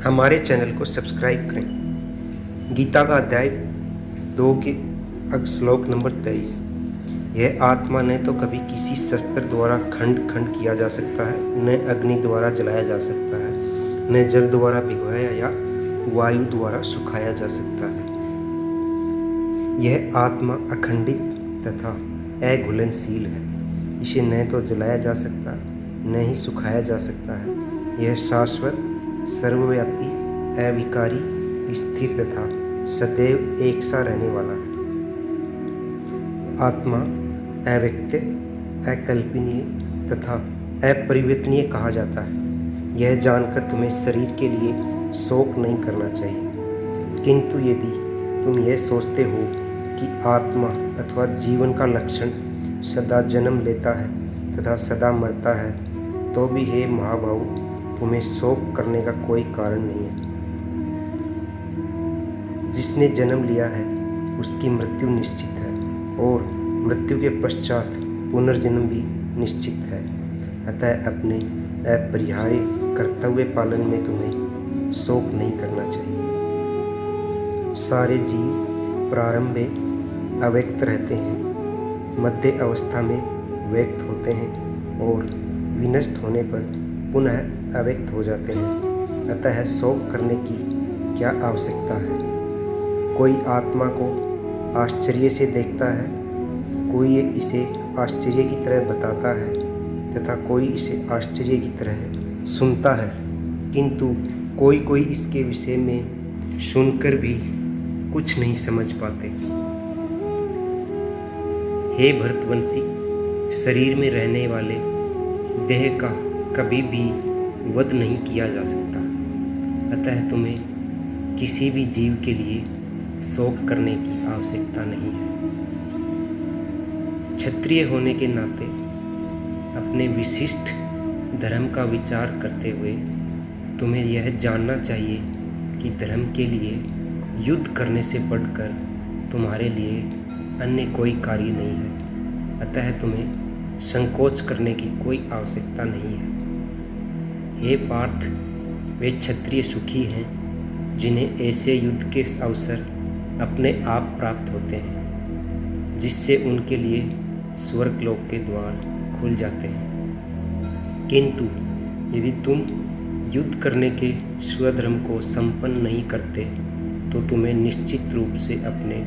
हमारे चैनल को सब्सक्राइब करें। गीता का अध्याय 2 के श्लोक नंबर 23। यह आत्मा न तो कभी किसी शस्त्र द्वारा खंड खंड किया जा सकता है, न अग्नि द्वारा जलाया जा सकता है, न जल द्वारा भिगोया या वायु द्वारा सुखाया जा सकता है। यह आत्मा अखंडित तथा अघुलनशील है। इसे न तो जलाया जा सकता न ही सुखाया जा सकता है। यह शाश्वत, सर्वव्यापी, अविकारी, स्थिर तथा सदैव एक सा रहने वाला है। आत्मा अव्यक्त, अकल्पनीय तथा अपरिवर्तनीय कहा जाता है। यह जानकर तुम्हें शरीर के लिए शोक नहीं करना चाहिए, किंतु यदि तुम यह सोचते हो कि आत्मा अथवा जीवन का लक्षण सदा जन्म लेता है तथा सदा मरता है, तो भी हे महाबाहु, तुम्हें शोक करने का कोई कारण नहीं है। जिसने जन्म लिया है उसकी मृत्यु निश्चित है, और मृत्यु के पश्चात पुनर्जन्म भी निश्चित है। अतः अपने अपरिहार्य कर्तव्य पालन में तुम्हें शोक नहीं करना चाहिए। सारे जीव प्रारंभ में अव्यक्त रहते हैं, मध्य अवस्था में व्यक्त होते हैं और विनष्ट होने पर पुनः अव्यक्त हो जाते हैं। अतः शोक करने की क्या आवश्यकता है। कोई आत्मा को आश्चर्य से देखता है, कोई इसे आश्चर्य की तरह बताता है तथा कोई इसे आश्चर्य की तरह सुनता है, किंतु कोई इसके विषय में सुनकर भी कुछ नहीं समझ पाते। हे भरतवंशी, शरीर में रहने वाले देह का कभी भी वध नहीं किया जा सकता। अतः तुम्हें किसी भी जीव के लिए शोक करने की आवश्यकता नहीं है। क्षत्रिय होने के नाते अपने विशिष्ट धर्म का विचार करते हुए तुम्हें यह जानना चाहिए कि धर्म के लिए युद्ध करने से बढ़कर तुम्हारे लिए अन्य कोई कार्य नहीं है। अतः तुम्हें संकोच करने की कोई आवश्यकता नहीं है। हे पार्थ, वे क्षत्रिय सुखी हैं जिन्हें ऐसे युद्ध के अवसर अपने आप प्राप्त होते हैं, जिससे उनके लिए स्वर्गलोक के द्वार खुल जाते हैं। किंतु यदि तुम युद्ध करने के स्वधर्म को संपन्न नहीं करते, तो तुम्हें निश्चित रूप से अपने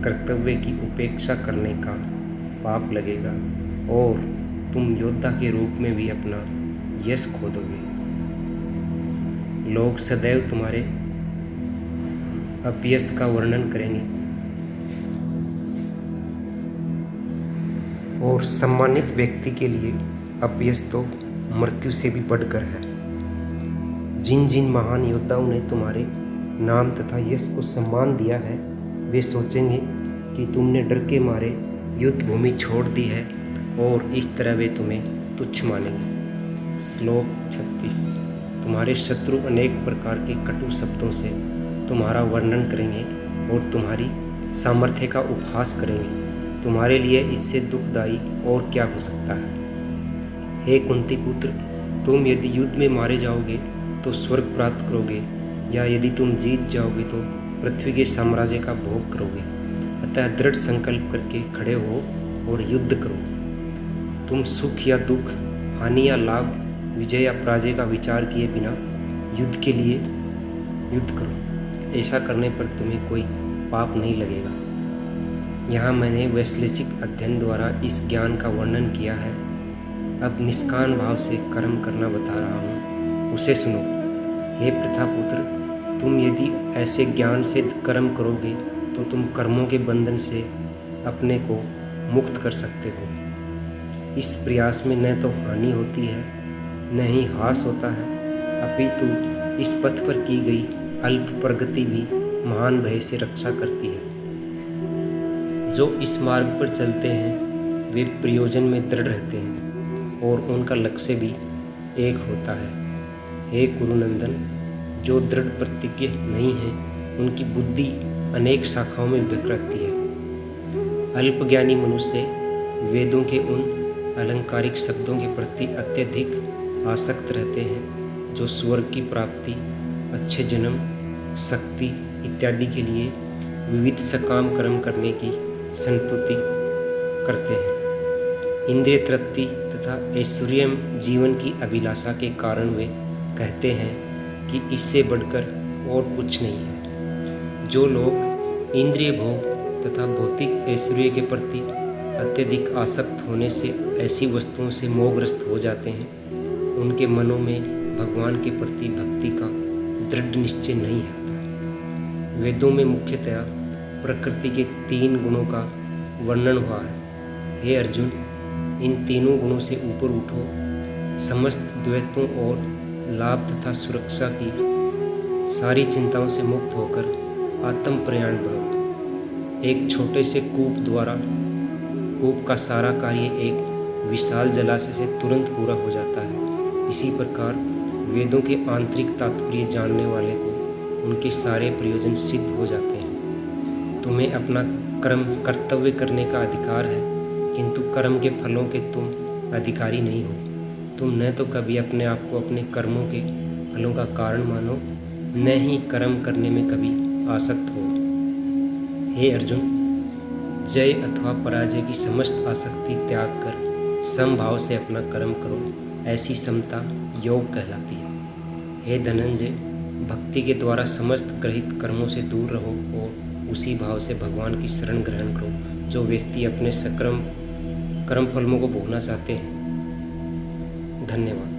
कर्तव्य की उपेक्षा करने का पाप लगेगा और तुम योद्धा के रूप में भी अपना यश खो दोगे। लोग सदैव तुम्हारे अपयश का वर्णन करेंगे और सम्मानित व्यक्ति के लिए अपयश तो मृत्यु से भी बढ़कर है। जिन जिन महान योद्धाओं ने तुम्हारे नाम तथा यश को सम्मान दिया है, वे सोचेंगे कि तुमने डर के मारे युद्ध भूमि छोड़ दी है और इस तरह वे तुम्हें तुच्छ मानेंगे। श्लोक 36। तुम्हारे शत्रु अनेक प्रकार के कटु शब्दों से तुम्हारा वर्णन करेंगे और तुम्हारी सामर्थ्य का उपहास करेंगे। तुम्हारे लिए इससे दुखदायी और क्या हो सकता है। हे कुंती पुत्र, तुम यदि युद्ध में मारे जाओगे तो स्वर्ग प्राप्त करोगे, या यदि तुम जीत जाओगे तो पृथ्वी के साम्राज्य का भोग करोगे। अतः दृढ़ संकल्प करके खड़े हो और युद्ध करो। तुम सुख या दुख, हानि या लाभ, विजय या पराजय का विचार किए बिना युद्ध के लिए युद्ध करो। ऐसा करने पर तुम्हें कोई पाप नहीं लगेगा। यहाँ मैंने वैश्लेषिक अध्ययन द्वारा इस ज्ञान का वर्णन किया है। अब निष्काम भाव से कर्म करना बता रहा हूँ, उसे सुनो। हे प्रथापुत्र, तुम यदि ऐसे ज्ञान से कर्म करोगे तो तुम कर्मों के बंधन से अपने को मुक्त कर सकते हो। इस प्रयास में न तो हानि होती है न ही हास होता है, अपितु इस पथ पर की गई अल्प प्रगति भी महान भय से रक्षा करती है। जो इस मार्ग पर चलते हैं वे प्रयोजन में दृढ़ रहते हैं और उनका लक्ष्य भी एक होता है। हे कुरुनंदन, जो दृढ़ प्रतिज्ञ नहीं है उनकी बुद्धि अनेक शाखाओं में विकृति है। अल्पज्ञानी मनुष्य वेदों के उन अलंकारिक शब्दों के प्रति अत्यधिक आसक्त रहते हैं जो स्वर्ग की प्राप्ति अच्छे जन्म, शक्ति इत्यादि के लिए विविध सकाम कर्म करने की संस्तुति करते हैं। इंद्रिय तृप्ति तथा ऐश्वर्य जीवन की अभिलाषा के कारण वे कहते हैं कि इससे बढ़कर और कुछ नहीं है। जो लोग इंद्रिय भोग तथा भौतिक ऐश्वर्य के प्रति अत्यधिक आसक्त होने से ऐसी वस्तुओं से मोहग्रस्त हो जाते हैं, उनके मनों में भगवान के प्रति भक्ति का दृढ़ निश्चय नहीं होता। वेदों में मुख्यतया प्रकृति के 3 गुणों का वर्णन हुआ है। हे अर्जुन, इन तीनों गुणों से ऊपर उठो, समस्त द्वैतों और लाभ तथा सुरक्षा की सारी चिंताओं से मुक्त होकर आत्म प्रयाण बढ़ो। एक छोटे से कूप का सारा कार्य एक विशाल जलाशय से तुरंत पूरा हो जाता है। इसी प्रकार वेदों के आंतरिक तात्पर्य जानने वाले को उनके सारे प्रयोजन सिद्ध हो जाते हैं। तुम्हें अपना कर्तव्य करने का अधिकार है, किंतु कर्म के फलों के तुम अधिकारी नहीं हो। तुम न तो कभी अपने आप को अपने कर्मों के फलों का कारण मानो, न ही कर्म करने में कभी आसक्त हो। हे अर्जुन, जय अथवा पराजय की समस्त आसक्ति त्याग कर समभाव से अपना कर्म करो। ऐसी समता योग कहलाती है। हे धनंजय, भक्ति के द्वारा समस्त ग्रहित कर्मों से दूर रहो और उसी भाव से भगवान की शरण ग्रहण करो। जो व्यक्ति अपने सकर्म कर्म फलों को भोगना चाहते हैं। धन्यवाद।